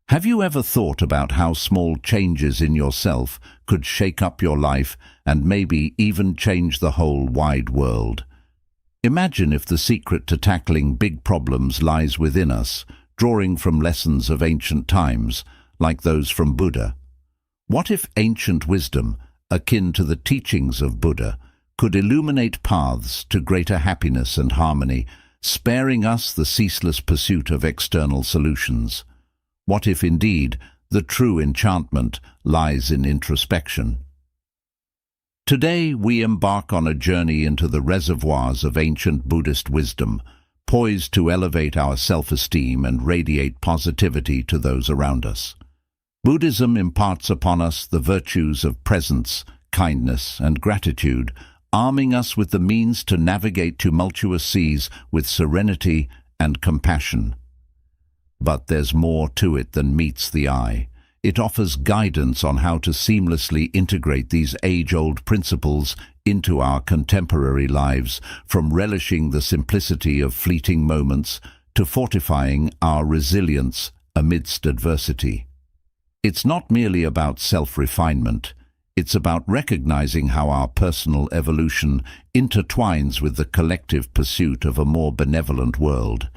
Have you ever thought about how small changes in yourself could shake up your life and maybe even change the whole wide world? Imagine if the secret to tackling big problems lies within us, drawing from lessons of ancient times, like those from Buddha. What if ancient wisdom, akin to the teachings of Buddha, could illuminate paths to greater happiness and harmony, sparing us the ceaseless pursuit of external solutions? What if indeed the true enchantment lies in introspection? Today we embark on a journey into the reservoirs of ancient Buddhist wisdom, poised to elevate our self-esteem and radiate positivity to those around us. Buddhism imparts upon us the virtues of presence, kindness, and gratitude, arming us with the means to navigate tumultuous seas with serenity and compassion. But there's more to it than meets the eye. It offers guidance on how to seamlessly integrate these age-old principles into our contemporary lives, from relishing the simplicity of fleeting moments to fortifying our resilience amidst adversity. It's not merely about self-refinement. It's about recognizing how our personal evolution intertwines with the collective pursuit of a more benevolent world.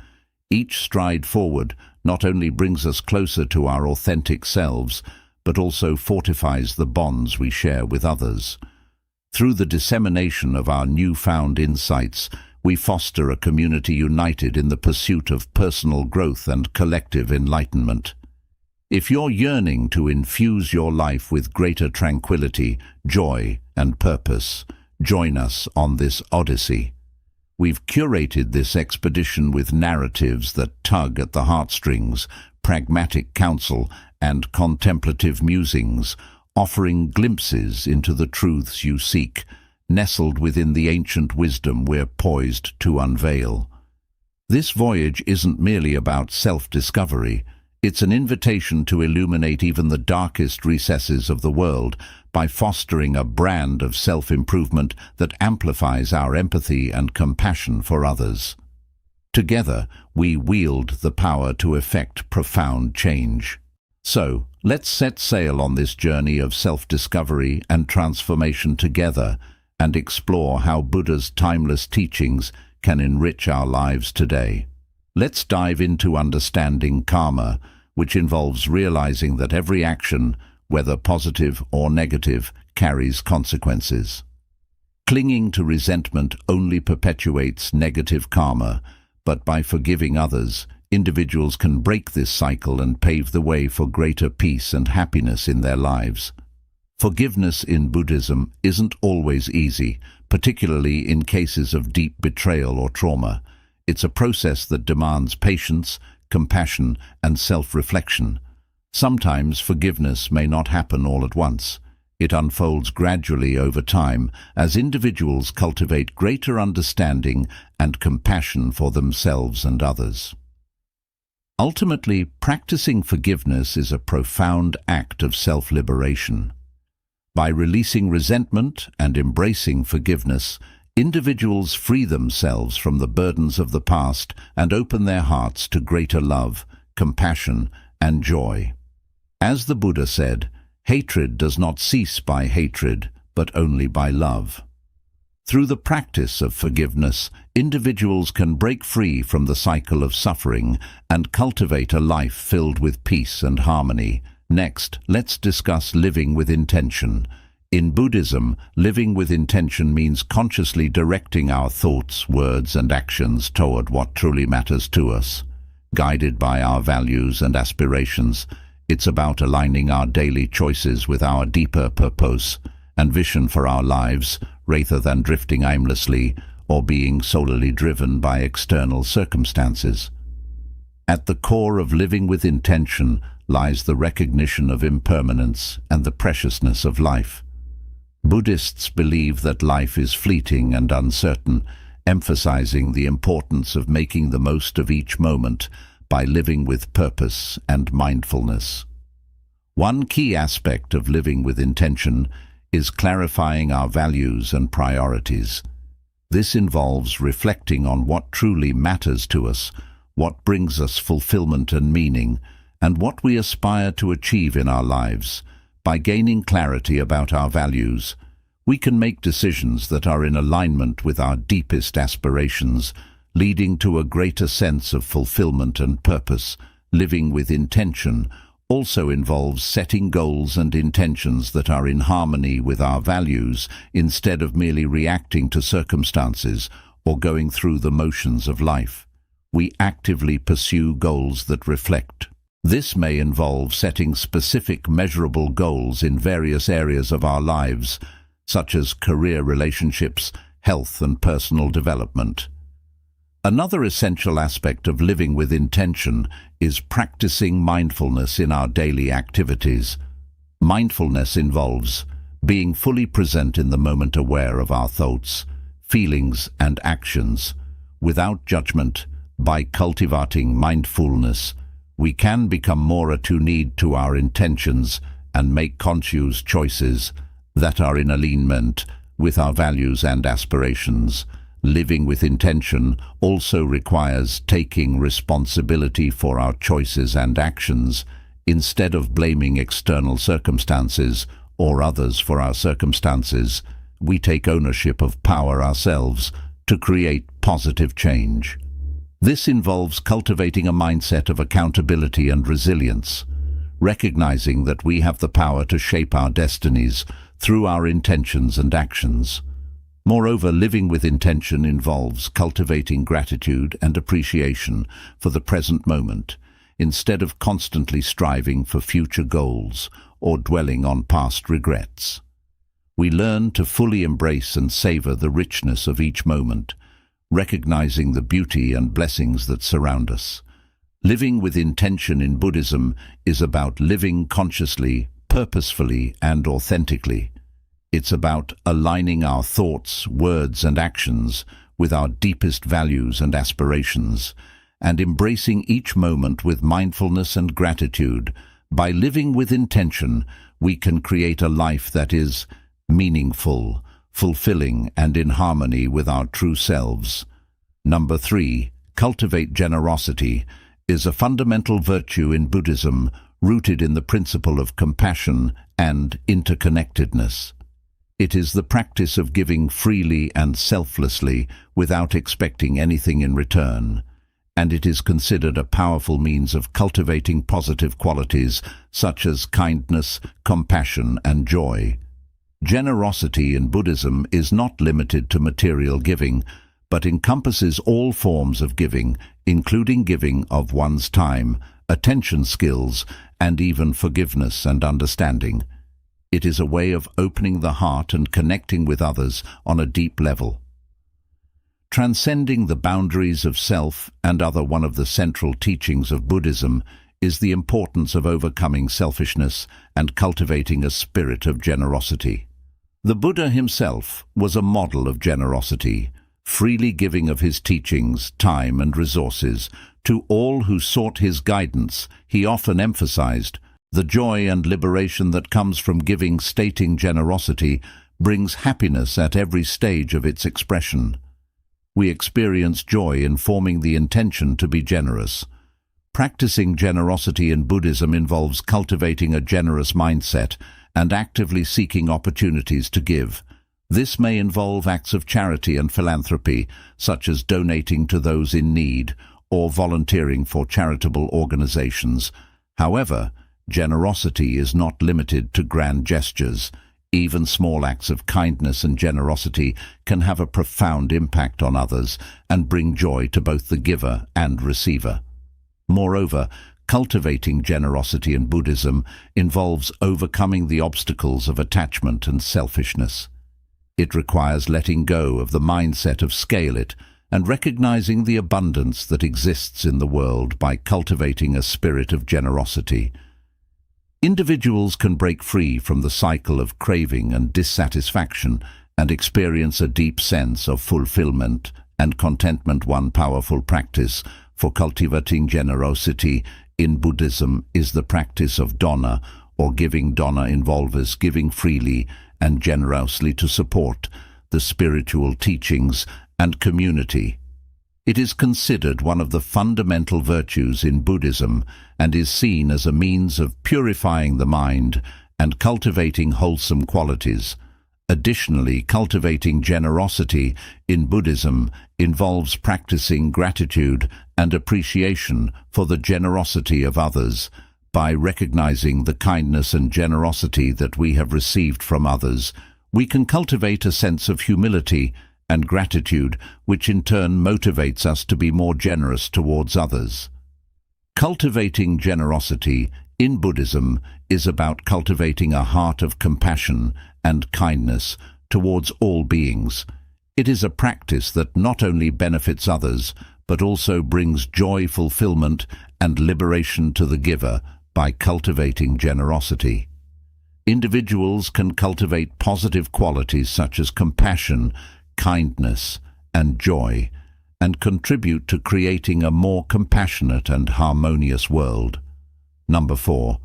Each stride forward not only brings us closer to our authentic selves, but also fortifies the bonds we share with others. Through the dissemination of our newfound insights, we foster a community united in the pursuit of personal growth and collective enlightenment. If you're yearning to infuse your life with greater tranquility, joy, and purpose, join us on this odyssey. We've curated this expedition with narratives that tug at the heartstrings, pragmatic counsel, and contemplative musings, offering glimpses into the truths you seek, nestled within the ancient wisdom we're poised to unveil. This voyage isn't merely about self-discovery. It's an invitation to illuminate even the darkest recesses of the world by fostering a brand of self-improvement that amplifies our empathy and compassion for others. Together, we wield the power to effect profound change. So, let's set sail on this journey of self-discovery and transformation together and explore how Buddha's timeless teachings can enrich our lives today. Let's dive into understanding karma, which involves realizing that every action, whether positive or negative, carries consequences. Clinging to resentment only perpetuates negative karma, but by forgiving others, individuals can break this cycle and pave the way for greater peace and happiness in their lives. Forgiveness in Buddhism isn't always easy, particularly in cases of deep betrayal or trauma. It's a process that demands patience, compassion, and self-reflection. Sometimes forgiveness may not happen all at once. It unfolds gradually over time as individuals cultivate greater understanding and compassion for themselves and others. Ultimately, practicing forgiveness is a profound act of self-liberation. By releasing resentment and embracing forgiveness, individuals free themselves from the burdens of the past and open their hearts to greater love, compassion, and joy. As the Buddha said, hatred does not cease by hatred, but only by love. Through the practice of forgiveness, individuals can break free from the cycle of suffering and cultivate a life filled with peace and harmony. Next, let's discuss living with intention. In Buddhism, living with intention means consciously directing our thoughts, words, and actions toward what truly matters to us. Guided by our values and aspirations, it's about aligning our daily choices with our deeper purpose and vision for our lives, rather than drifting aimlessly or being solely driven by external circumstances. At the core of living with intention lies the recognition of impermanence and the preciousness of life. Buddhists believe that life is fleeting and uncertain, emphasizing the importance of making the most of each moment by living with purpose and mindfulness. One key aspect of living with intention is clarifying our values and priorities. This involves reflecting on what truly matters to us, what brings us fulfillment and meaning, and what we aspire to achieve in our lives. By gaining clarity about our values, we can make decisions that are in alignment with our deepest aspirations, leading to a greater sense of fulfillment and purpose. Living with intention also involves setting goals and intentions that are in harmony with our values, instead of merely reacting to circumstances or going through the motions of life. We actively pursue goals that reflect. This may involve setting specific, measurable goals in various areas of our lives, such as career, relationships, health, and personal development. Another essential aspect of living with intention is practicing mindfulness in our daily activities. Mindfulness involves being fully present in the moment, aware of our thoughts, feelings, and actions, without judgment. By cultivating mindfulness, we can become more attuned to our intentions and make conscious choices that are in alignment with our values and aspirations. Living with intention also requires taking responsibility for our choices and actions. Instead of blaming external circumstances or others for our circumstances, we take ownership of power ourselves to create positive change. This involves cultivating a mindset of accountability and resilience, recognizing that we have the power to shape our destinies through our intentions and actions. Moreover, living with intention involves cultivating gratitude and appreciation for the present moment, instead of constantly striving for future goals or dwelling on past regrets. We learn to fully embrace and savor the richness of each moment, recognizing the beauty and blessings that surround us. Living with intention in Buddhism is about living consciously, purposefully, and authentically. It's about aligning our thoughts, words, and actions with our deepest values and aspirations, and embracing each moment with mindfulness and gratitude. By living with intention, we can create a life that is meaningful, fulfilling, and in harmony with our true selves. Number 3, cultivate generosity is a fundamental virtue in Buddhism, rooted in the principle of compassion and interconnectedness. It is the practice of giving freely and selflessly without expecting anything in return, and it is considered a powerful means of cultivating positive qualities such as kindness, compassion, and joy. Generosity in Buddhism is not limited to material giving, but encompasses all forms of giving, including giving of one's time, attention, skills, and even forgiveness and understanding. It is a way of opening the heart and connecting with others on a deep level. Transcending the boundaries of self and other. One of the central teachings of Buddhism is the importance of overcoming selfishness and cultivating a spirit of generosity. The Buddha himself was a model of generosity, freely giving of his teachings, time, and resources to all who sought his guidance. He often emphasized the joy and liberation that comes from giving, stating generosity brings happiness at every stage of its expression. We experience joy in forming the intention to be generous. Practicing generosity in Buddhism involves cultivating a generous mindset and actively seeking opportunities to give. This may involve acts of charity and philanthropy, such as donating to those in need or volunteering for charitable organizations. However, generosity is not limited to grand gestures. Even small acts of kindness and generosity can have a profound impact on others and bring joy to both the giver and receiver. Moreover, cultivating generosity in Buddhism involves overcoming the obstacles of attachment and selfishness. It requires letting go of the mindset of scale it and recognizing the abundance that exists in the world. By cultivating a spirit of generosity, individuals can break free from the cycle of craving and dissatisfaction and experience a deep sense of fulfillment and contentment. One powerful practice for cultivating generosity in Buddhism is the practice of dana, or giving. Dana involves giving freely and generously to support the spiritual teachings and community. It is considered one of the fundamental virtues in Buddhism and is seen as a means of purifying the mind and cultivating wholesome qualities. Additionally, cultivating generosity in Buddhism involves practicing gratitude and appreciation for the generosity of others. By recognizing the kindness and generosity that we have received from others, we can cultivate a sense of humility and gratitude, which in turn motivates us to be more generous towards others. Cultivating generosity in Buddhism is about cultivating a heart of compassion and kindness towards all beings. It is a practice that not only benefits others, but also brings joy, fulfillment, and liberation to the giver by cultivating generosity. Individuals can cultivate positive qualities such as compassion, kindness, and joy, and contribute to creating a more compassionate and harmonious world. Number 4.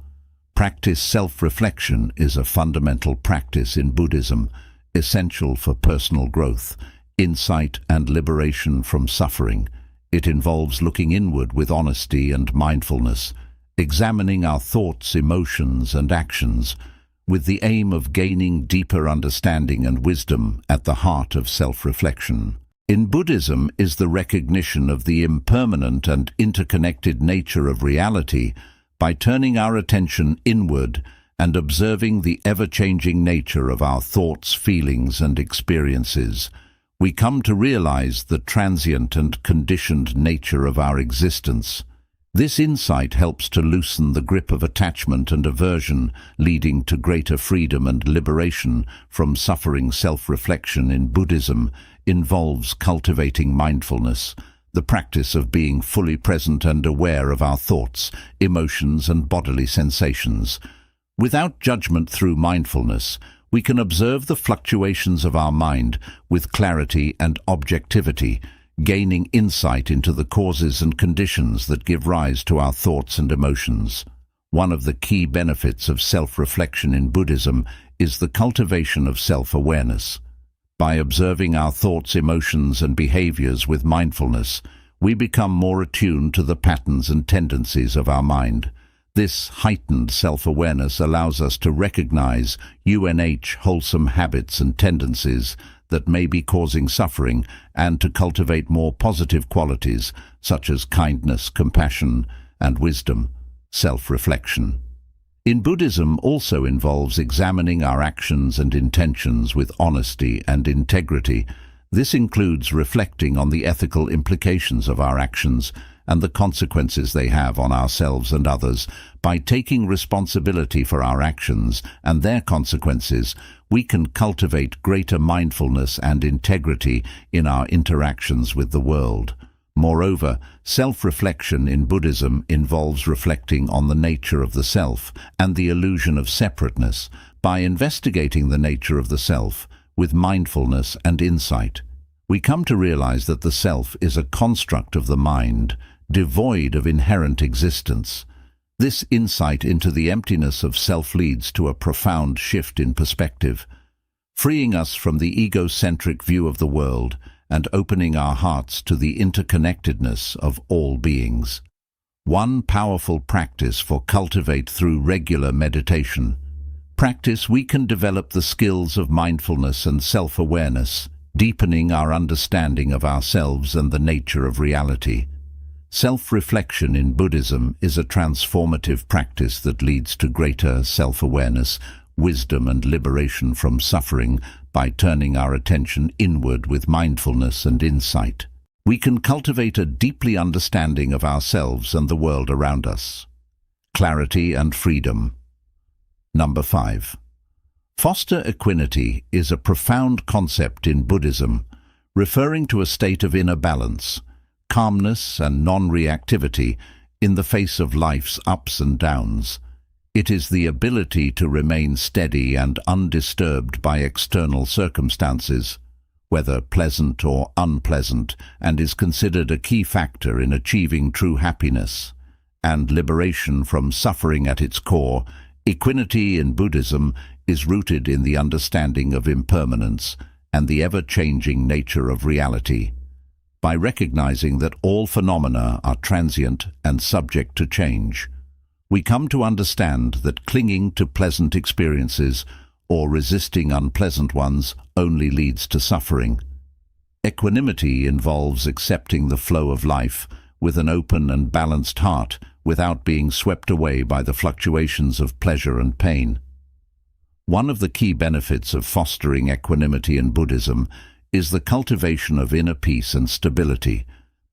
Practice self-reflection is a fundamental practice in Buddhism, essential for personal growth, insight, and liberation from suffering. It involves looking inward with honesty and mindfulness, examining our thoughts, emotions, and actions, with the aim of gaining deeper understanding and wisdom at the heart of self-reflection. In Buddhism is the recognition of the impermanent and interconnected nature of reality. By turning our attention inward and observing the ever-changing nature of our thoughts, feelings, and experiences, we come to realize the transient and conditioned nature of our existence. This insight helps to loosen the grip of attachment and aversion, leading to greater freedom and liberation from suffering. Self-reflection in Buddhism involves cultivating mindfulness, the practice of being fully present and aware of our thoughts, emotions, and bodily sensations. Without judgment, through mindfulness, we can observe the fluctuations of our mind with clarity and objectivity, gaining insight into the causes and conditions that give rise to our thoughts and emotions. One of the key benefits of self-reflection in Buddhism is the cultivation of self-awareness. By observing our thoughts, emotions, and behaviors with mindfulness, we become more attuned to the patterns and tendencies of our mind. This heightened self-awareness allows us to recognize wholesome habits and tendencies that may be causing suffering, and to cultivate more positive qualities such as kindness, compassion, and wisdom. Self-reflection in Buddhism also involves examining our actions and intentions with honesty and integrity. This includes reflecting on the ethical implications of our actions and the consequences they have on ourselves and others. By taking responsibility for our actions and their consequences, we can cultivate greater mindfulness and integrity in our interactions with the world. Moreover, self-reflection in Buddhism involves reflecting on the nature of the self and the illusion of separateness. By investigating the nature of the self with mindfulness and insight, we come to realize that the self is a construct of the mind, devoid of inherent existence. This insight into the emptiness of self leads to a profound shift in perspective, freeing us from the egocentric view of the world and opening our hearts to the interconnectedness of all beings. One powerful practice for cultivate through regular meditation. Practice, we can develop the skills of mindfulness and self-awareness, deepening our understanding of ourselves and the nature of reality. Self-reflection in Buddhism is a transformative practice that leads to greater self-awareness, wisdom, and liberation from suffering. By turning our attention inward with mindfulness and insight, we can cultivate a deeply understanding of ourselves and the world around us. Clarity and freedom. Number 5. Foster equanimity is a profound concept in Buddhism, referring to a state of inner balance, calmness, and non-reactivity in the face of life's ups and downs. It is the ability to remain steady and undisturbed by external circumstances, whether pleasant or unpleasant, and is considered a key factor in achieving true happiness and liberation from suffering. At its core, equanimity in Buddhism is rooted in the understanding of impermanence and the ever-changing nature of reality. by recognizing that all phenomena are transient and subject to change. We come to understand that clinging to pleasant experiences or resisting unpleasant ones only leads to suffering. Equanimity involves accepting the flow of life with an open and balanced heart without being swept away by the fluctuations of pleasure and pain. One of the key benefits of fostering equanimity in Buddhism is the cultivation of inner peace and stability.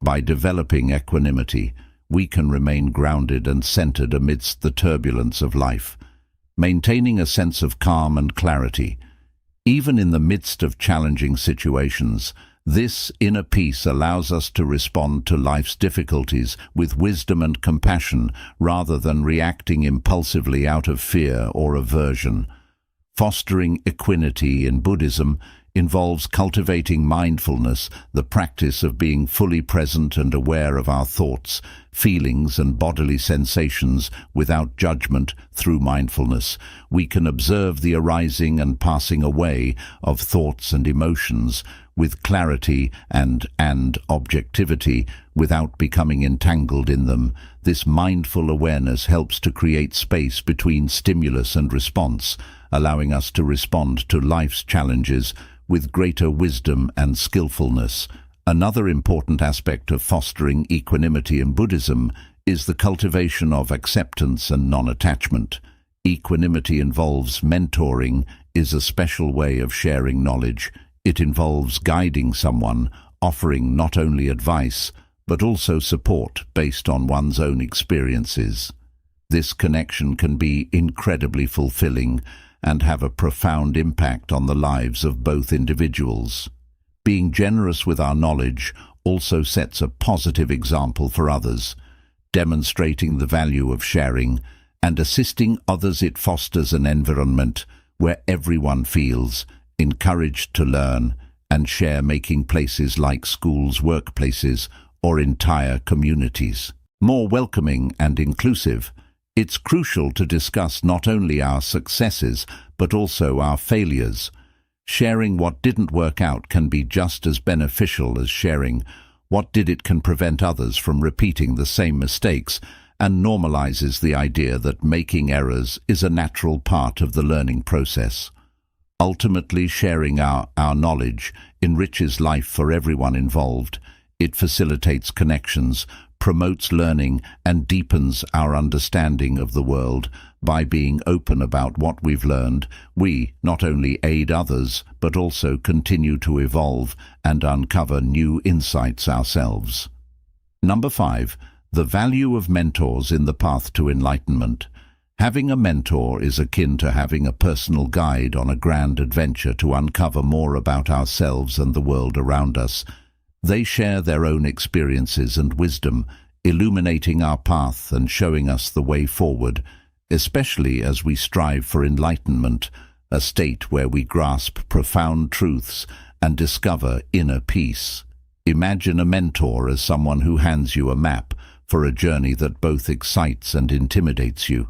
By developing equanimity, we can remain grounded and centered amidst the turbulence of life, maintaining a sense of calm and clarity. Even in the midst of challenging situations, this inner peace allows us to respond to life's difficulties with wisdom and compassion rather than reacting impulsively out of fear or aversion. Fostering equanimity in Buddhism involves cultivating mindfulness, the practice of being fully present and aware of our thoughts, feelings and bodily sensations without judgment. Through mindfulness, we can observe the arising and passing away of thoughts and emotions with clarity and objectivity without becoming entangled in them. This mindful awareness helps to create space between stimulus and response, allowing us to respond to life's challenges with greater wisdom and skillfulness. Another important aspect of fostering equanimity in Buddhism is the cultivation of acceptance and non-attachment. Equanimity involves mentoring, is a special way of sharing knowledge. It involves guiding someone, offering not only advice, but also support based on one's own experiences. This connection can be incredibly fulfilling and have a profound impact on the lives of both individuals. Being generous with our knowledge also sets a positive example for others, demonstrating the value of sharing and assisting others. It fosters an environment where everyone feels encouraged to learn and share, making places like schools, workplaces, or entire communities more welcoming and inclusive. It's crucial to discuss not only our successes, but also our failures. Sharing what didn't work out can be just as beneficial as sharing what did. It can prevent others from repeating the same mistakes and normalizes the idea that making errors is a natural part of the learning process. Ultimately, sharing our knowledge enriches life for everyone involved. It facilitates connections, promotes learning, and deepens our understanding of the world. By being open about what we've learned, we not only aid others, but also continue to evolve and uncover new insights ourselves. Number 5. The value of mentors in the path to enlightenment. Having a mentor is akin to having a personal guide on a grand adventure to uncover more about ourselves and the world around us. They share their own experiences and wisdom, illuminating our path and showing us the way forward, especially as we strive for enlightenment, a state where we grasp profound truths and discover inner peace. Imagine a mentor as someone who hands you a map for a journey that both excites and intimidates you.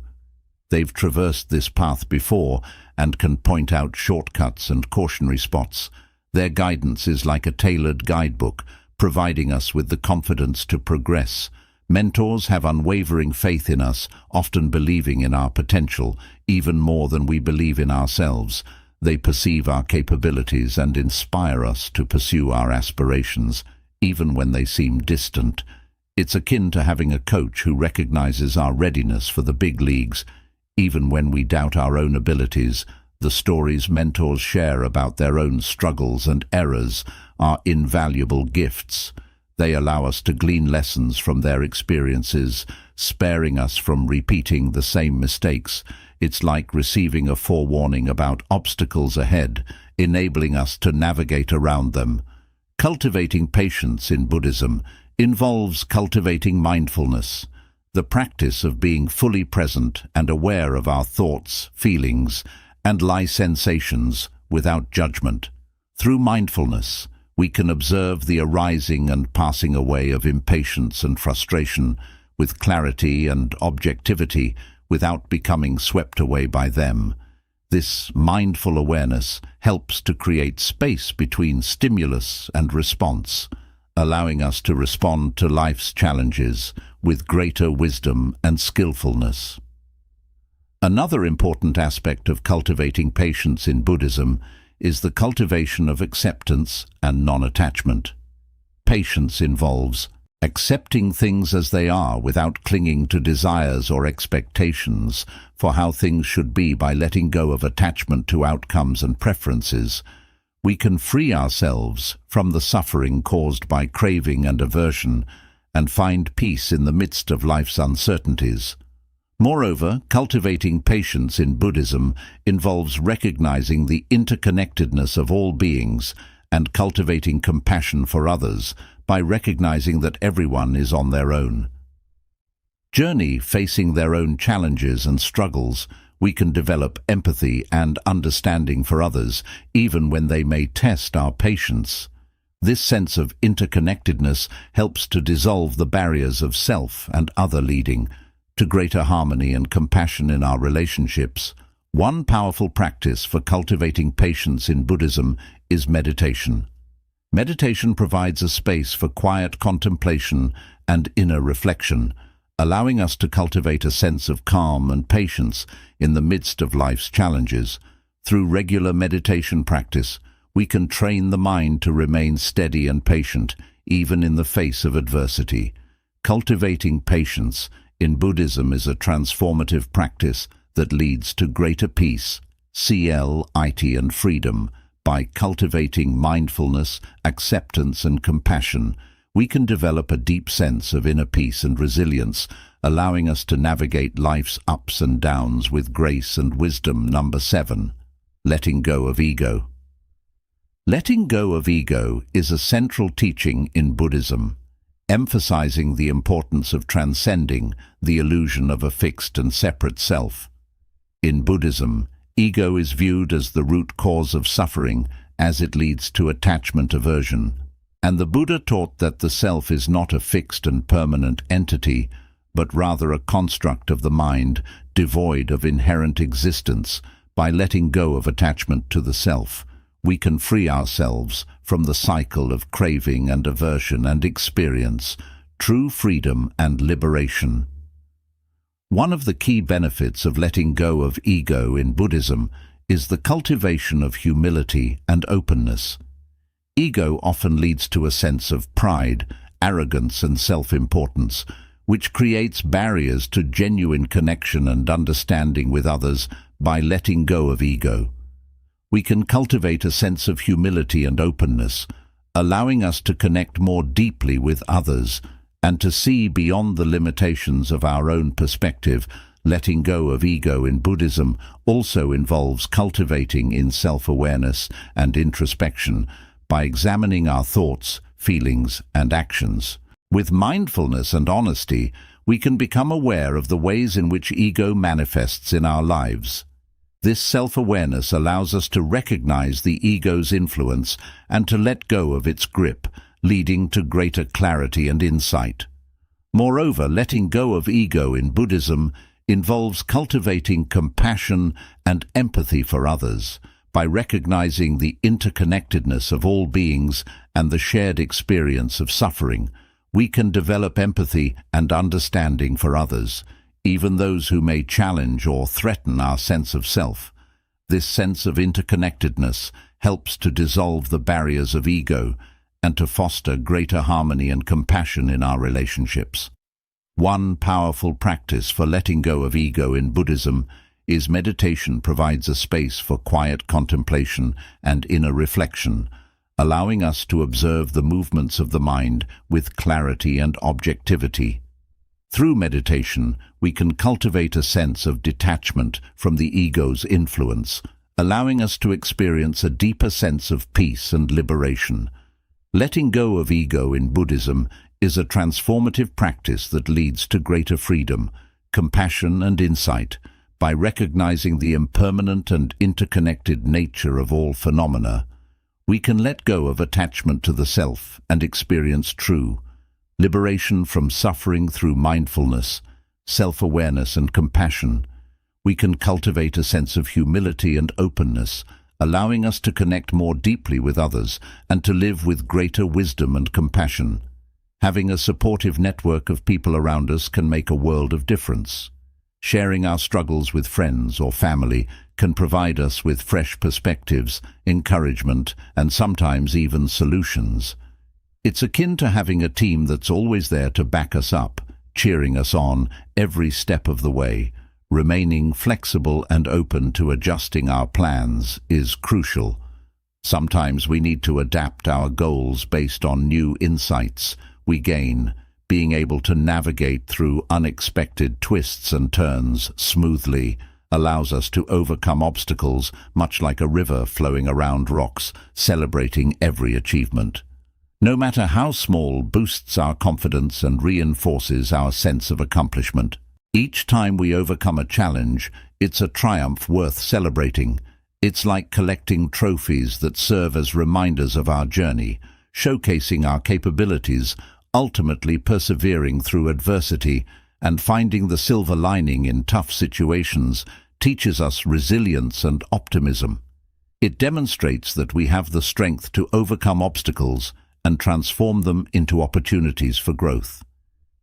They've traversed this path before and can point out shortcuts and cautionary spots. Their guidance is like a tailored guidebook, providing us with the confidence to progress. Mentors have unwavering faith in us, often believing in our potential, even more than we believe in ourselves. They perceive our capabilities and inspire us to pursue our aspirations, even when they seem distant. It's akin to having a coach who recognizes our readiness for the big leagues. Even when we doubt our own abilities, the stories mentors share about their own struggles and errors are invaluable gifts. They allow us to glean lessons from their experiences, sparing us from repeating the same mistakes. It's like receiving a forewarning about obstacles ahead, enabling us to navigate around them. Cultivating patience in Buddhism involves cultivating mindfulness, the practice of being fully present and aware of our thoughts, feelings, and life sensations without judgment. Through mindfulness, we can observe the arising and passing away of impatience and frustration with clarity and objectivity without becoming swept away by them. This mindful awareness helps to create space between stimulus and response, allowing us to respond to life's challenges with greater wisdom and skillfulness. Another important aspect of cultivating patience in Buddhism is the cultivation of acceptance and non-attachment. Patience involves accepting things as they are without clinging to desires or expectations for how things should be. By letting go of attachment to outcomes and preferences, we can free ourselves from the suffering caused by craving and aversion and find peace in the midst of life's uncertainties. Moreover, cultivating patience in Buddhism involves recognizing the interconnectedness of all beings and cultivating compassion for others by recognizing that everyone is on their own journey, facing their own challenges and struggles. We can develop empathy and understanding for others, even when they may test our patience. This sense of interconnectedness helps to dissolve the barriers of self and other, leading to greater harmony and compassion in our relationships. One powerful practice for cultivating patience in Buddhism is meditation. Meditation provides a space for quiet contemplation and inner reflection, allowing us to cultivate a sense of calm and patience in the midst of life's challenges. Through regular meditation practice, we can train the mind to remain steady and patient, even in the face of adversity. Cultivating patience in Buddhism is a transformative practice that leads to greater peace, CLIT, and freedom. By cultivating mindfulness, acceptance, and compassion, we can develop a deep sense of inner peace and resilience, allowing us to navigate life's ups and downs with grace and wisdom. Number 7. Letting go of ego. Letting go of ego is a central teaching in Buddhism, emphasizing the importance of transcending the illusion of a fixed and separate self. In Buddhism, ego is viewed as the root cause of suffering, as it leads to attachment aversion. And the Buddha taught that the self is not a fixed and permanent entity, but rather a construct of the mind, devoid of inherent existence. By letting go of attachment to the self, we can free ourselves from the cycle of craving and aversion and experience true freedom and liberation. One of the key benefits of letting go of ego in Buddhism is the cultivation of humility and openness. Ego often leads to a sense of pride, arrogance, and self-importance, which creates barriers to genuine connection and understanding with others. By letting go of ego, we can cultivate a sense of humility and openness, allowing us to connect more deeply with others and to see beyond the limitations of our own perspective. Letting go of ego in Buddhism also involves cultivating in self-awareness and introspection by examining our thoughts, feelings, and actions. With mindfulness and honesty, we can become aware of the ways in which ego manifests in our lives. This self-awareness allows us to recognize the ego's influence and to let go of its grip, leading to greater clarity and insight. Moreover, letting go of ego in Buddhism involves cultivating compassion and empathy for others. By recognizing the interconnectedness of all beings and the shared experience of suffering, we can develop empathy and understanding for others, even those who may challenge or threaten our sense of self. This sense of interconnectedness helps to dissolve the barriers of ego and to foster greater harmony and compassion in our relationships. One powerful practice for letting go of ego in Buddhism is meditation. Provides a space for quiet contemplation and inner reflection, allowing us to observe the movements of the mind with clarity and objectivity. Through meditation, we can cultivate a sense of detachment from the ego's influence, allowing us to experience a deeper sense of peace and liberation. Letting go of ego in Buddhism is a transformative practice that leads to greater freedom, compassion, and insight. By recognizing the impermanent and interconnected nature of all phenomena, we can let go of attachment to the self and experience true liberation from suffering. Through mindfulness, self-awareness, and compassion, we can cultivate a sense of humility and openness, allowing us to connect more deeply with others and to live with greater wisdom and compassion. Having a supportive network of people around us can make a world of difference. Sharing our struggles with friends or family can provide us with fresh perspectives, encouragement, and sometimes even solutions. It's akin to having a team that's always there to back us up, cheering us on every step of the way. Remaining flexible and open to adjusting our plans is crucial. Sometimes we need to adapt our goals based on new insights we gain. Being able to navigate through unexpected twists and turns smoothly allows us to overcome obstacles, much like a river flowing around rocks, celebrating every achievement. No matter how small, boosts our confidence and reinforces our sense of accomplishment. Each time we overcome a challenge, it's a triumph worth celebrating. It's like collecting trophies that serve as reminders of our journey, showcasing our capabilities, ultimately persevering through adversity, and finding the silver lining in tough situations teaches us resilience and optimism. It demonstrates that we have the strength to overcome obstacles and transform them into opportunities for growth.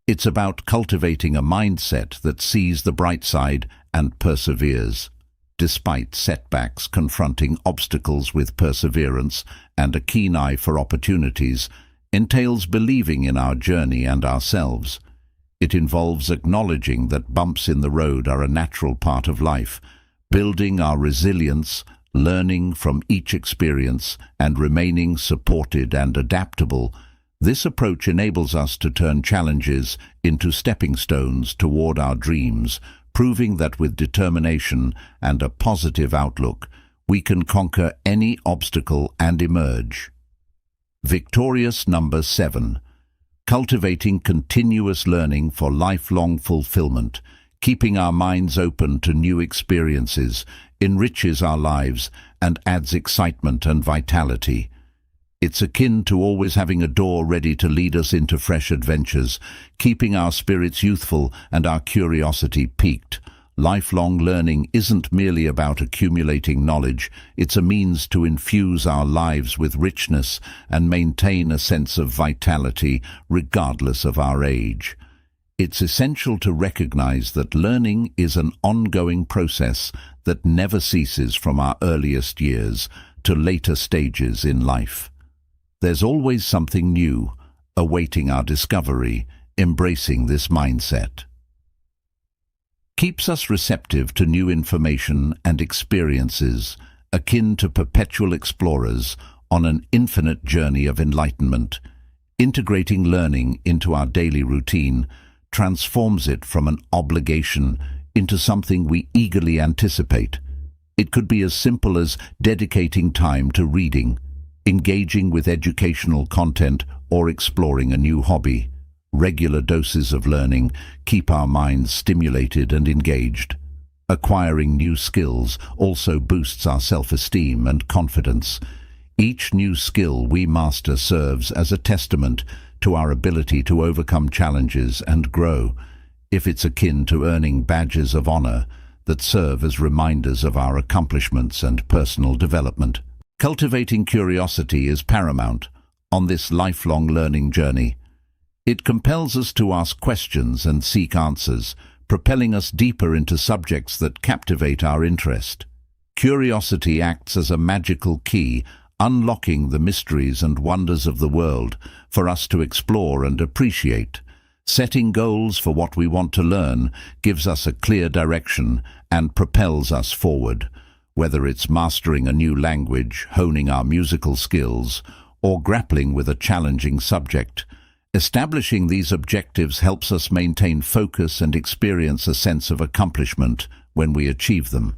It's about cultivating a mindset that sees the bright side and perseveres. Despite setbacks, confronting obstacles with perseverance and a keen eye for opportunities entails believing in our journey and ourselves. It involves acknowledging that bumps in the road are a natural part of life, building our resilience, learning from each experience, and remaining supported and adaptable. This approach enables us to turn challenges into stepping stones toward our dreams, proving that with determination and a positive outlook, we can conquer any obstacle and emerge. Victorious number 7. Cultivating continuous learning for lifelong fulfillment. Keeping our minds open to new experiences enriches our lives and adds excitement and vitality. It's akin to always having a door ready to lead us into fresh adventures, keeping our spirits youthful and our curiosity piqued. Lifelong learning isn't merely about accumulating knowledge, it's a means to infuse our lives with richness and maintain a sense of vitality regardless of our age. It's essential to recognize that learning is an ongoing process that never ceases from our earliest years to later stages in life. There's always something new, awaiting our discovery. Embracing this mindset keeps us receptive to new information and experiences, akin to perpetual explorers on an infinite journey of enlightenment. Integrating learning into our daily routine transforms it from an obligation into something we eagerly anticipate. It could be as simple as dedicating time to reading, engaging with educational content, or exploring a new hobby. Regular doses of learning keep our minds stimulated and engaged. Acquiring new skills also boosts our self-esteem and confidence. Each new skill we master serves as a testament to our ability to overcome challenges and grow. If it's akin to earning badges of honor that serve as reminders of our accomplishments and personal development. Cultivating curiosity is paramount on this lifelong learning journey. It compels us to ask questions and seek answers, propelling us deeper into subjects that captivate our interest. Curiosity acts as a magical key, unlocking the mysteries and wonders of the world for us to explore and appreciate. Setting goals for what we want to learn gives us a clear direction and propels us forward. Whether it's mastering a new language, honing our musical skills, or grappling with a challenging subject, establishing these objectives helps us maintain focus and experience a sense of accomplishment when we achieve them.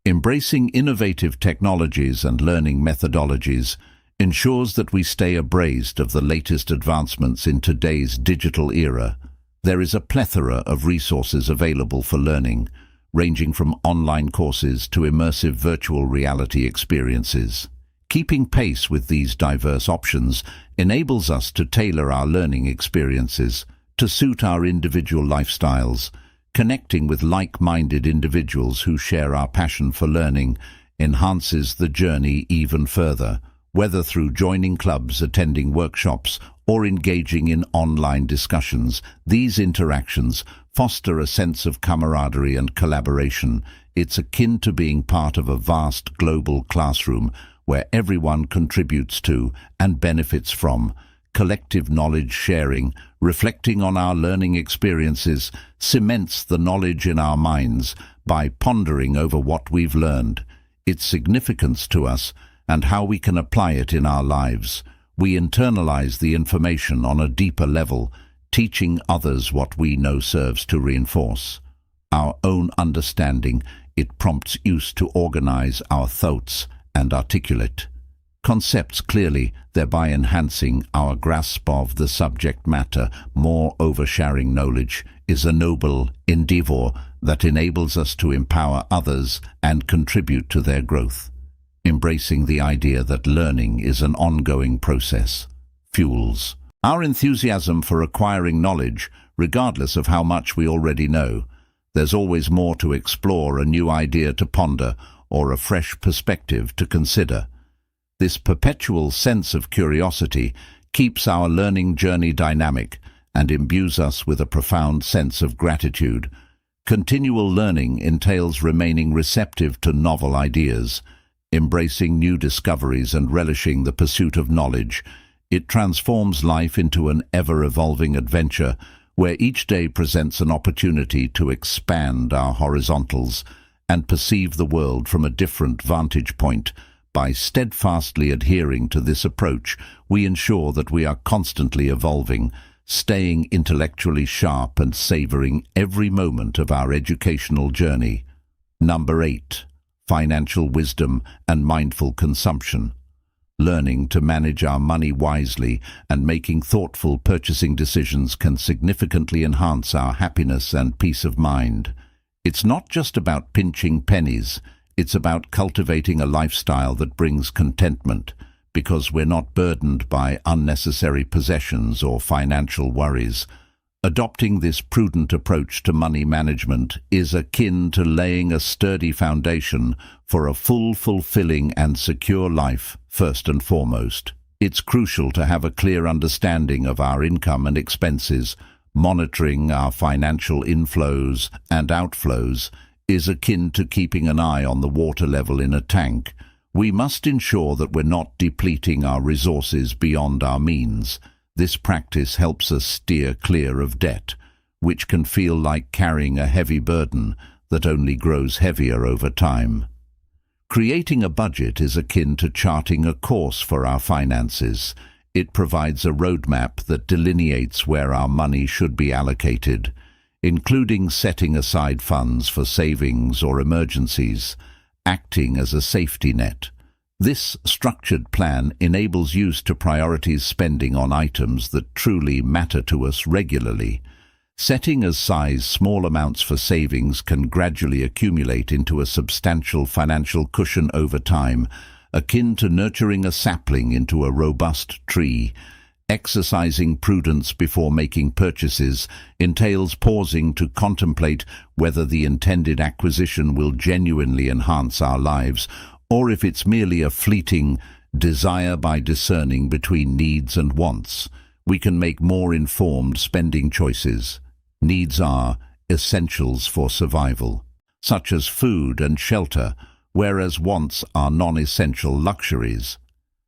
Embracing innovative technologies and learning methodologies ensures that we stay abreast of the latest advancements in today's digital era. There is a plethora of resources available for learning, ranging from online courses to immersive virtual reality experiences. Keeping pace with these diverse options enables us to tailor our learning experiences to suit our individual lifestyles. Connecting with like-minded individuals who share our passion for learning enhances the journey even further, whether through joining clubs, attending workshops, or engaging in online discussions. These interactions foster a sense of camaraderie and collaboration. It's akin to being part of a vast global classroom where everyone contributes to and benefits from. Collective knowledge sharing, reflecting on our learning experiences, cements the knowledge in our minds by pondering over what we've learned, its significance to us, and how we can apply it in our lives. We internalize the information on a deeper level, teaching others what we know serves to reinforce our own understanding. It prompts use to organize our thoughts and articulate concepts clearly, thereby enhancing our grasp of the subject matter. Moreover, sharing knowledge is a noble endeavor that enables us to empower others and contribute to their growth. Embracing the idea that learning is an ongoing process fuels our enthusiasm for acquiring knowledge, regardless of how much we already know. There's always more to explore, a new idea to ponder, or a fresh perspective to consider. This perpetual sense of curiosity keeps our learning journey dynamic and imbues us with a profound sense of gratitude. Continual learning entails remaining receptive to novel ideas, embracing new discoveries and relishing the pursuit of knowledge. It transforms life into an ever-evolving adventure where each day presents an opportunity to expand our horizontals and perceive the world from a different vantage point. By steadfastly adhering to this approach, we ensure that we are constantly evolving, staying intellectually sharp and savoring every moment of our educational journey. Number 8. Financial wisdom and mindful consumption. Learning to manage our money wisely and making thoughtful purchasing decisions can significantly enhance our happiness and peace of mind. It's not just about pinching pennies. It's about cultivating a lifestyle that brings contentment, because we're not burdened by unnecessary possessions or financial worries. Adopting this prudent approach to money management is akin to laying a sturdy foundation for a fulfilling and secure life. First and foremost, it's crucial to have a clear understanding of our income and expenses. Monitoring our financial inflows and outflows is akin to keeping an eye on the water level in a tank. We must ensure that we're not depleting our resources beyond our means. This practice helps us steer clear of debt, which can feel like carrying a heavy burden that only grows heavier over time. Creating a budget is akin to charting a course for our finances. It provides a roadmap that delineates where our money should be allocated, including setting aside funds for savings or emergencies, acting as a safety net. This structured plan enables use to prioritize spending on items that truly matter to us regularly. Setting aside small amounts for savings can gradually accumulate into a substantial financial cushion over time, akin to nurturing a sapling into a robust tree. Exercising prudence before making purchases entails pausing to contemplate whether the intended acquisition will genuinely enhance our lives, or if it's merely a fleeting desire. By discerning between needs and wants, we can make more informed spending choices. Needs are essentials for survival, such as food and shelter, whereas wants are non-essential luxuries.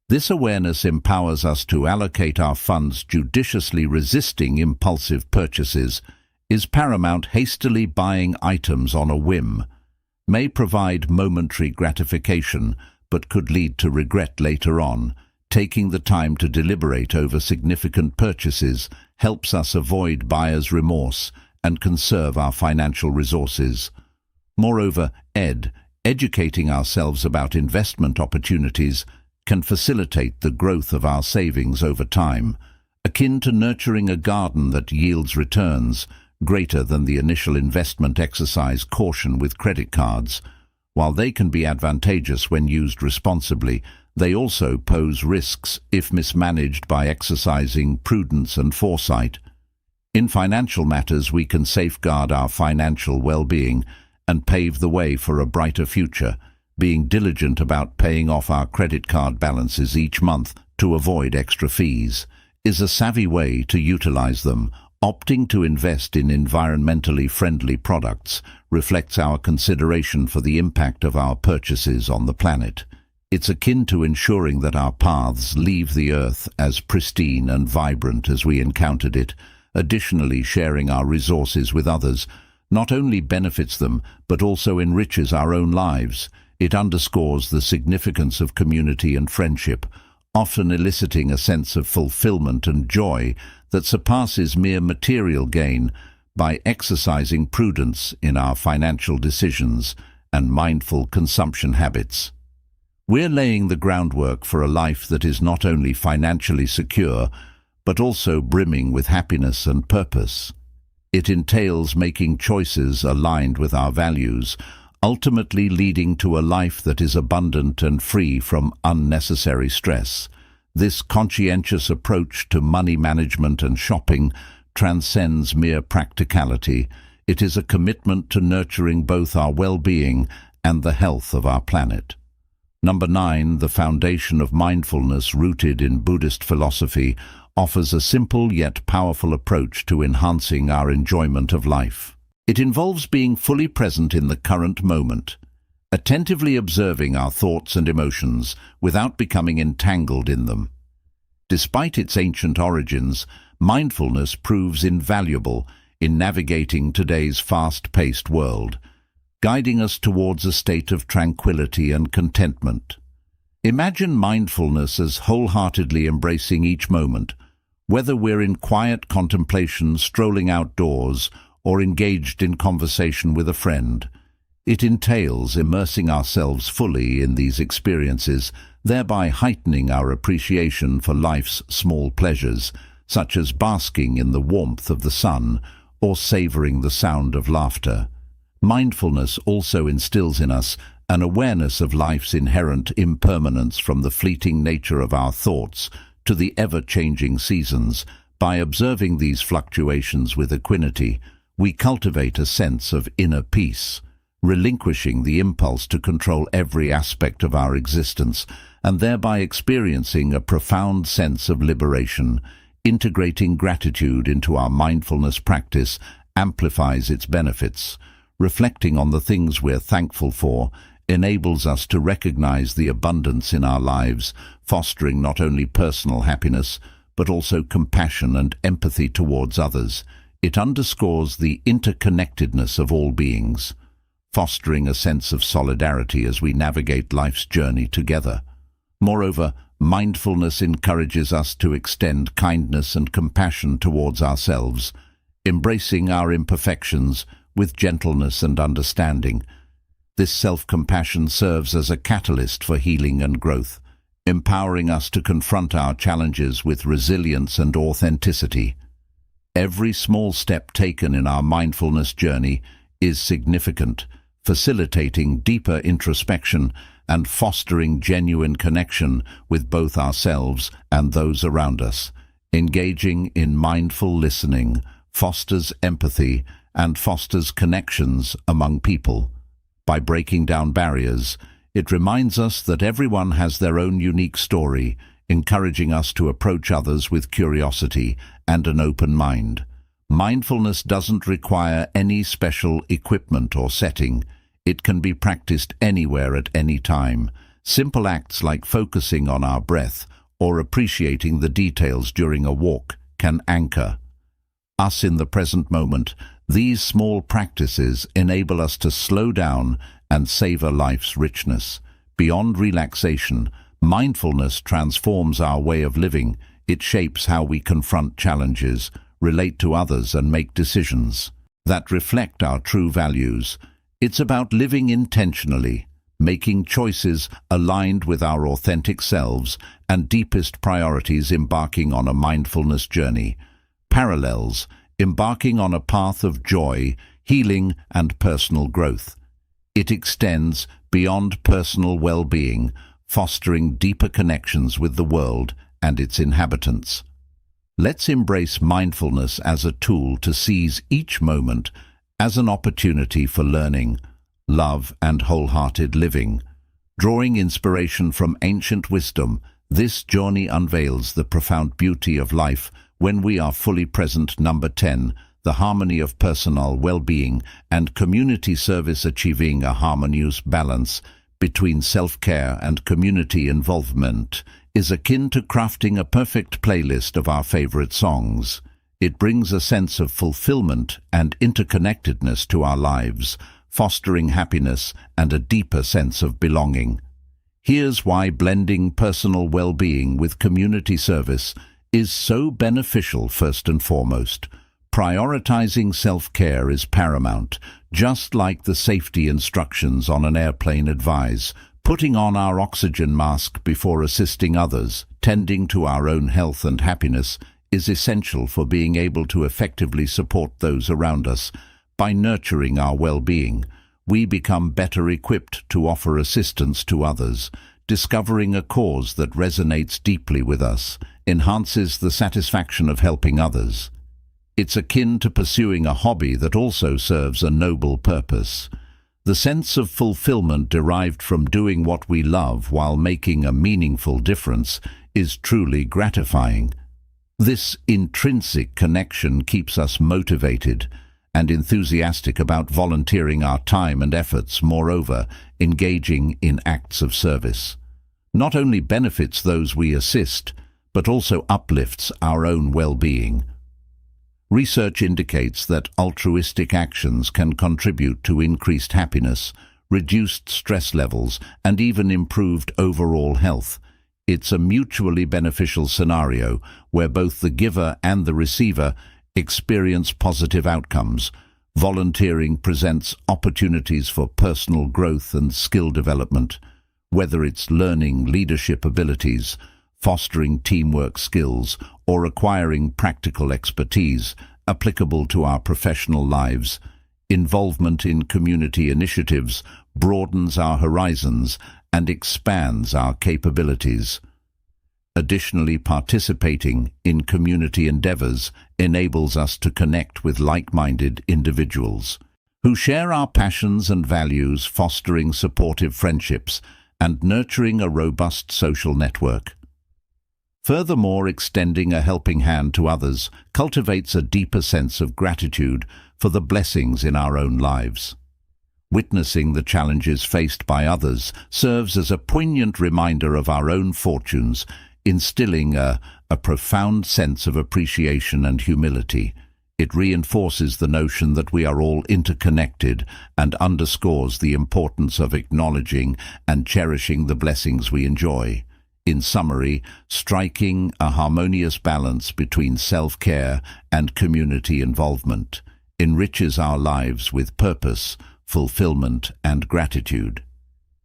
This awareness empowers us to allocate our funds judiciously. Resisting impulsive purchases is paramount. Hastily buying items on a whim may provide momentary gratification, but could lead to regret later on. Taking the time to deliberate over significant purchases helps us avoid buyer's remorse and conserve our financial resources. Moreover, educating ourselves about investment opportunities can facilitate the growth of our savings over time, akin to nurturing a garden that yields returns greater than the initial investment. Exercise caution with credit cards. While they can be advantageous when used responsibly, they also pose risks if mismanaged. By exercising prudence and foresight in financial matters, we can safeguard our financial well-being and pave the way for a brighter future. being diligent about paying off our credit card balances each month to avoid extra fees, is a savvy way to utilize them. Opting to invest in environmentally friendly products reflects our consideration for the impact of our purchases on the planet. It's akin to ensuring that our paths leave the earth as pristine and vibrant as we encountered it. Additionally, sharing our resources with others not only benefits them, but also enriches our own lives. It underscores the significance of community and friendship, often eliciting a sense of fulfillment and joy that surpasses mere material gain. By exercising prudence in our financial decisions and mindful consumption habits, we're laying the groundwork for a life that is not only financially secure, but also brimming with happiness and purpose. It entails making choices aligned with our values, ultimately leading to a life that is abundant and free from unnecessary stress. This conscientious approach to money management and shopping transcends mere practicality. It is a commitment to nurturing both our well-being and the health of our planet. Number 9, the foundation of mindfulness, rooted in Buddhist philosophy, offers a simple yet powerful approach to enhancing our enjoyment of life. It involves being fully present in the current moment, attentively observing our thoughts and emotions without becoming entangled in them. Despite its ancient origins, mindfulness proves invaluable in navigating today's fast-paced world, guiding us towards a state of tranquility and contentment. Imagine mindfulness as wholeheartedly embracing each moment, whether we're in quiet contemplation, strolling outdoors, or engaged in conversation with a friend. It entails immersing ourselves fully in these experiences, thereby heightening our appreciation for life's small pleasures, such as basking in the warmth of the sun or savoring the sound of laughter. Mindfulness also instills in us an awareness of life's inherent impermanence, from the fleeting nature of our thoughts to the ever-changing seasons. By observing these fluctuations with equanimity, we cultivate a sense of inner peace, relinquishing the impulse to control every aspect of our existence, and thereby experiencing a profound sense of liberation. Integrating gratitude into our mindfulness practice amplifies its benefits. Reflecting on the things we're thankful for enables us to recognize the abundance in our lives, fostering not only personal happiness, but also compassion and empathy towards others. It underscores the interconnectedness of all beings, fostering a sense of solidarity as we navigate life's journey together. Moreover, mindfulness encourages us to extend kindness and compassion towards ourselves, embracing our imperfections with gentleness and understanding. This self-compassion serves as a catalyst for healing and growth, empowering us to confront our challenges with resilience and authenticity. Every small step taken in our mindfulness journey is significant, facilitating deeper introspection and fostering genuine connection with both ourselves and those around us. Engaging in mindful listening fosters empathy and fosters connections among people. By breaking down barriers, it reminds us that everyone has their own unique story, encouraging us to approach others with curiosity and an open mind. Mindfulness doesn't require any special equipment or setting. It can be practiced anywhere at any time. Simple acts like focusing on our breath or appreciating the details during a walk can anchor us in the present moment. These small practices enable us to slow down and savor life's richness. Beyond relaxation, mindfulness transforms our way of living. It shapes how we confront challenges, relate to others, and make decisions that reflect our true values. It's about living intentionally, making choices aligned with our authentic selves and deepest priorities. Embarking on a mindfulness journey parallels embarking on a path of joy, healing, and personal growth. It extends beyond personal well-being, fostering deeper connections with the world and its inhabitants. Let's embrace mindfulness as a tool to seize each moment as an opportunity for learning, love, and wholehearted living. Drawing inspiration from ancient wisdom, this journey unveils the profound beauty of life when we are fully present. Number 10. The harmony of personal well-being and community service. Achieving a harmonious balance between self-care and community involvement is akin to crafting a perfect playlist of our favorite songs. It brings a sense of fulfillment and interconnectedness to our lives, fostering happiness and a deeper sense of belonging. Here's why blending personal well-being with community service is so beneficial. First and foremost, prioritizing self-care is paramount. Just like the safety instructions on an airplane advise, putting on our oxygen mask before assisting others, tending to our own health and happiness is essential for being able to effectively support those around us. By nurturing our well-being, we become better equipped to offer assistance to others. Discovering a cause that resonates deeply with us enhances the satisfaction of helping others. It's akin to pursuing a hobby that also serves a noble purpose. The sense of fulfillment derived from doing what we love while making a meaningful difference is truly gratifying. This intrinsic connection keeps us motivated and enthusiastic about volunteering our time and efforts. Moreover, engaging in acts of service not only benefits those we assist, but also uplifts our own well-being. Research indicates that altruistic actions can contribute to increased happiness, reduced stress levels, and even improved overall health. It's a mutually beneficial scenario where both the giver and the receiver experience positive outcomes. Volunteering presents opportunities for personal growth and skill development, whether it's learning leadership abilities, fostering teamwork skills, or acquiring practical expertise applicable to our professional lives. Involvement in community initiatives broadens our horizons and expands our capabilities. Additionally, participating in community endeavors enables us to connect with like-minded individuals who share our passions and values, fostering supportive friendships and nurturing a robust social network. Furthermore, extending a helping hand to others cultivates a deeper sense of gratitude for the blessings in our own lives. Witnessing the challenges faced by others serves as a poignant reminder of our own fortunes, instilling a profound sense of appreciation and humility. It reinforces the notion that we are all interconnected and underscores the importance of acknowledging and cherishing the blessings we enjoy. In summary, striking a harmonious balance between self-care and community involvement enriches our lives with purpose, fulfillment, and gratitude.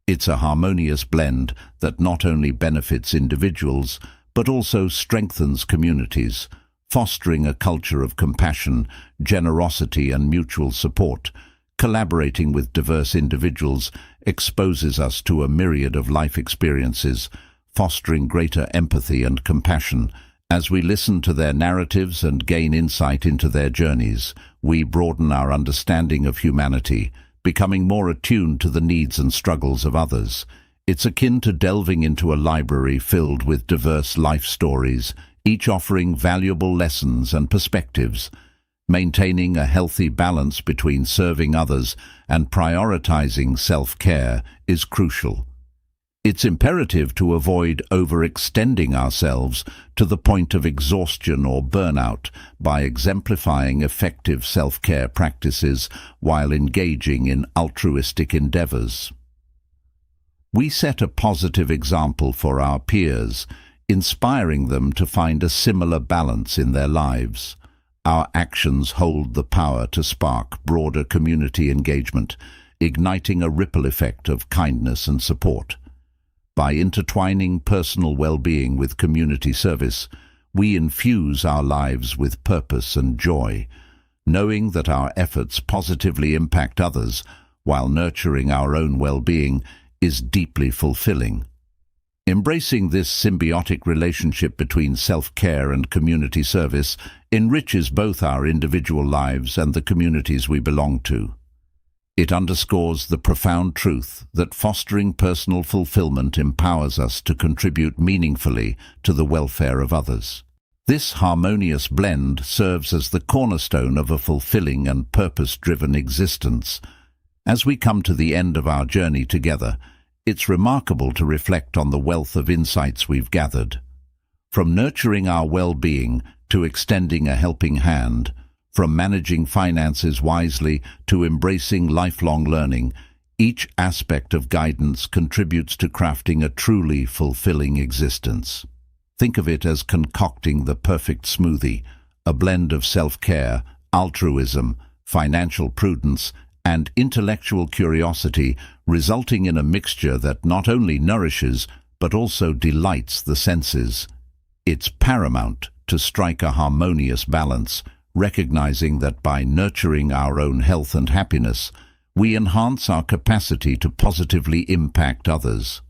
It's a harmonious blend that not only benefits individuals, but also strengthens communities, fostering a culture of compassion, generosity, and mutual support. Collaborating with diverse individuals exposes us to a myriad of life experiences, fostering greater empathy and compassion. As we listen to their narratives and gain insight into their journeys, we broaden our understanding of humanity, becoming more attuned to the needs and struggles of others. It's akin to delving into a library filled with diverse life stories, each offering valuable lessons and perspectives. Maintaining a healthy balance between serving others and prioritizing self-care is crucial. It's imperative to avoid overextending ourselves to the point of exhaustion or burnout by exemplifying effective self-care practices while engaging in altruistic endeavors. We set a positive example for our peers, inspiring them to find a similar balance in their lives. Our actions hold the power to spark broader community engagement, igniting a ripple effect of kindness and support. By intertwining personal well-being with community service, we infuse our lives with purpose and joy, knowing that our efforts positively impact others while nurturing our own well-being is deeply fulfilling. Embracing this symbiotic relationship between self-care and community service enriches both our individual lives and the communities we belong to. It underscores the profound truth that fostering personal fulfillment empowers us to contribute meaningfully to the welfare of others. This harmonious blend serves as the cornerstone of a fulfilling and purpose-driven existence. As we come to the end of our journey together, it's remarkable to reflect on the wealth of insights we've gathered. From nurturing our well-being to extending a helping hand, from managing finances wisely to embracing lifelong learning, each aspect of guidance contributes to crafting a truly fulfilling existence. Think of it as concocting the perfect smoothie, a blend of self-care, altruism, financial prudence, and intellectual curiosity, resulting in a mixture that not only nourishes but also delights the senses. It's paramount to strike a harmonious balance, recognizing that by nurturing our own health and happiness, we enhance our capacity to positively impact others.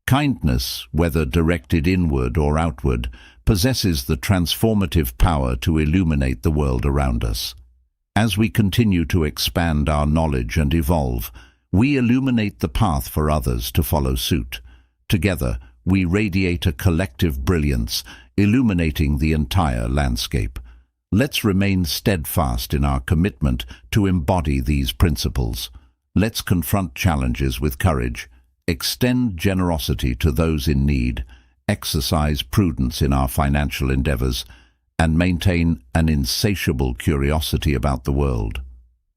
Kindness, whether directed inward or outward, possesses the transformative power to illuminate the world around us. As we continue to expand our knowledge and evolve, we illuminate the path for others to follow suit. Together, we radiate a collective brilliance, illuminating the entire landscape. Let's remain steadfast in our commitment to embody these principles. Let's confront challenges with courage, extend generosity to those in need, exercise prudence in our financial endeavors, and maintain an insatiable curiosity about the world.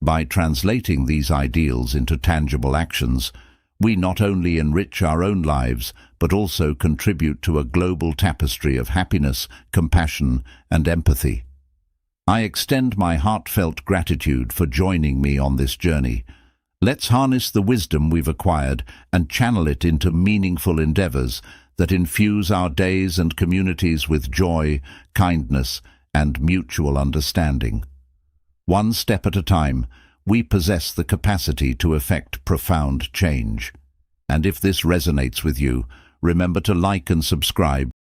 By translating these ideals into tangible actions, we not only enrich our own lives, but also contribute to a global tapestry of happiness, compassion, and empathy. I extend my heartfelt gratitude for joining me on this journey. Let's harness the wisdom we've acquired and channel it into meaningful endeavors that infuse our days and communities with joy, kindness, and mutual understanding. One step at a time, we possess the capacity to effect profound change. And if this resonates with you, remember to like and subscribe